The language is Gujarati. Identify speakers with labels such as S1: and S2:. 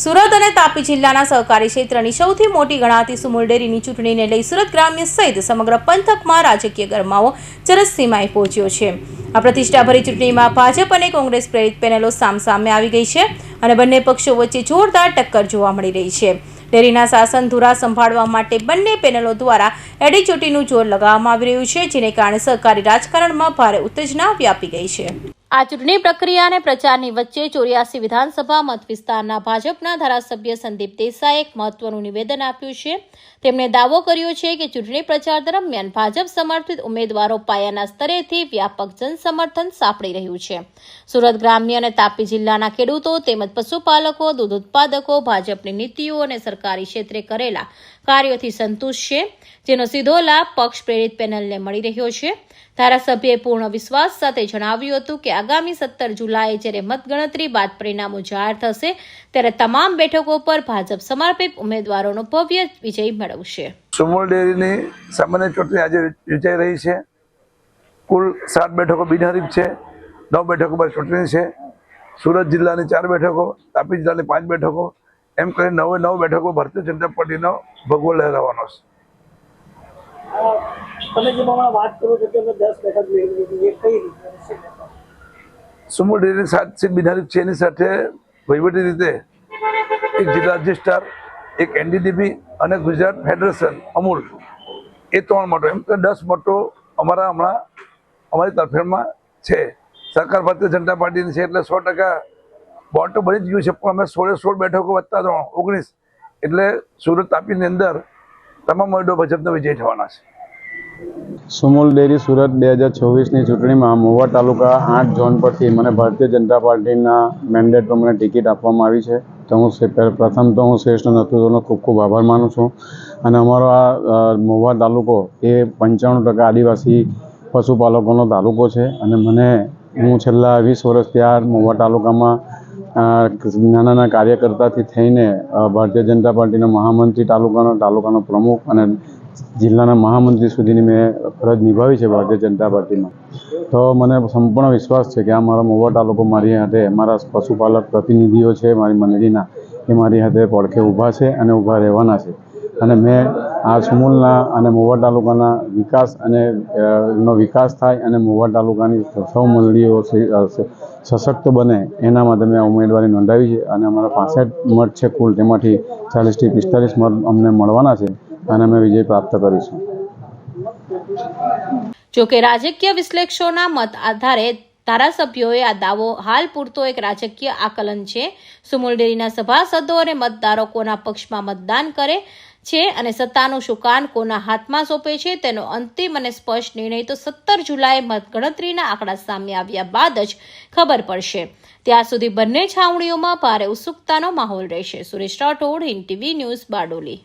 S1: સુરત અને તાપી જિલ્લાના સહકારી ક્ષેત્રની સૌથી મોટી ગણાતી સુમુલ ડેરીની ચૂંટણીને લઈ સુરત ગ્રામ્ય સહિત સમગ્ર પંથકમાં રાજકીય ગરમાવો ચરમસીમાએ પહોંચ્યો છે। આ પ્રતિષ્ઠાભરી ચૂંટણીમાં ભાજપ અને કોંગ્રેસ પ્રેરિત પેનલો સામસામે આવી ગઈ છે અને બંને પક્ષો વચ્ચે જોરદાર ટક્કર જોવા મળી રહી છે। ડેરીના શાસન ધુરા સંભાળવા માટે બંને પેનલો દ્વારા એડીચોટીનું જોર લગાવવામાં આવી રહ્યું છે, જેને કારણે સહકારી રાજકારણમાં ભારે ઉત્તેજના વ્યાપી ગઈ છે। આ ચૂંટણી પ્રક્રિયા અને પ્રચારની વચ્ચે 84 વિધાનસભા મત વિસ્તારના ભાજપના ધારાસભ્ય સંદીપ દેસાઈએ એક મહત્વનું નિવેદન આપ્યું છે। તેમણે દાવો કર્યો છે કે ચૂંટણી પ્રચાર દરમિયાન ભાજપ સમર્થિત ઉમેદવારો પાયાના સ્તરેથી વ્યાપક જનસમર્થન સાંપડી રહ્યું છે। સુરત ગ્રામ્ય અને તાપી જિલ્લાના ખેડૂતો તેમજ પશુપાલકો, દૂધ ઉત્પાદકો ભાજપની નીતિઓ અને સરકારી ક્ષેત્રે કરેલા કાર્યોથી સંતુષ્ટ છે, જેનો સીધો લાભ પક્ષ પ્રેરિત પેનલને મળી રહ્યો છે। ધારાસભ્યએ પૂર્ણ વિશ્વાસ સાથે જણાવ્યું હતું કે આગામી 17 જુલાઈએ જ્યારે મતગણતરી બાદ પરિણામો જાહેર થશે ત્યારે તમામ બેઠકો પર ભાજપ સમર્પિત ઉમેદવારોનો ભવ્ય વિજય મેળવશે।
S2: સુમુલ ડેરીની સામાન્ય ચૂંટણી આજે યોજાઈ રહી છે। કુલ 7 બેઠકો બિનહરીફ છે, 9 બેઠકો પર ચૂંટણી છે। સુરત જિલ્લાની 4 બેઠકો, તાપી જિલ્લાની 5 બેઠકો, એમ કરીને 9 બેઠકો ભારતીય જનતા પાર્ટીનો ભગવો લહેરાવાનો છે।
S3: તમે જે પ્રમાણે વાત કરો છો કે 10 બેઠક મેળવી એ કઈ રીતે?
S2: સુમુલ ડેરીની 7 સીટ બિનહરીફ છે, એની સાથે વહીવટી રીતે એક જિલ્લા રજિસ્ટ્રાર, એક એનડીડીબી અને ગુજરાત ફેડરેશન અમૂલ, એ 3 મતો, એમ કે 10 મતો અમારી તરફેણમાં છે। સરકાર ભારતીય જનતા પાર્ટીની છે એટલે 100% બોર્ડ તો બની જ ગયું છે, પણ અમે 16 બેઠકો વત્તા 3 19 એટલે સુરત તાપીની અંદર તમામ ઉમેદવારો ભાજપનો વિજય થવાના છે।
S4: સુમુલ ડેરી સુરત 2024ની ચૂંટણીમાં મહુવા તાલુકા 8 ઝોન પરથી મને ભારતીય જનતા પાર્ટીના મેન્ડેટ પર મને ટિકિટ આપવામાં આવી છે। તો હું શ્રેષ્ઠ નેતૃત્વનો ખૂબ ખૂબ આભાર માનું છું। અને અમારો આ મહુવા તાલુકો એ 95% આદિવાસી પશુપાલકોનો તાલુકો છે અને હું છેલ્લા 20 વર્ષથી આ મહુવા તાલુકામાં નાના કાર્યકર્તાથી થઈને ભારતીય જનતા પાર્ટીના મહામંત્રી, તાલુકાનો પ્રમુખ અને જિલ્લાના મહામંત્રી સુધીની મેં ફરજ નિભાવી છે ભારતીય જનતા પાર્ટીમાં। તો મને સંપૂર્ણ વિશ્વાસ છે કે આ મારા મહુવા તાલુકો મારી હાથે, મારા પશુપાલક પ્રતિનિધિઓ છે મારી મંડળીના, એ મારી હાથે પડખે ઊભા છે અને ઊભા રહેવાના છે। અને મેં આ સુમુલના અને મહુવા તાલુકાના વિકાસ અને નો વિકાસ થાય અને મહુવા તાલુકાની સૌ મંડળીઓ સશક્ત બને એના માટે મેં ઉમેદવારી નોંધાવી છે। અને અમારા 65 મત છે કુલ, તેમાંથી 40 થી 45 મત અમને મળવાના છે અને અમે વિજય પ્રાપ્ત કરીશું।
S1: જોકે રાજકીય વિશ્લેષકોના મત આધારે ધારાસભ્યોએ આ દાવો હાલ પૂરતો એક રાજકીય આકલન છે। સુમુલ ડેરીના સભાસદો અને મતદારો કોના પક્ષમાં મતદાન કરે છે અને સત્તાનું સુકાન કોના હાથમાં સોંપે છે તેનો અંતિમ અને સ્પષ્ટ નિર્ણય તો 17 જુલાઈએ મતગણતરીના આંકડા સામે આવ્યા બાદ જ ખબર પડશે। ત્યાં સુધી બંને છાવણીઓમાં ભારે ઉત્સુકતાનો માહોલ રહેશે। Suresh Rathod, Hind TV news, Bardoli.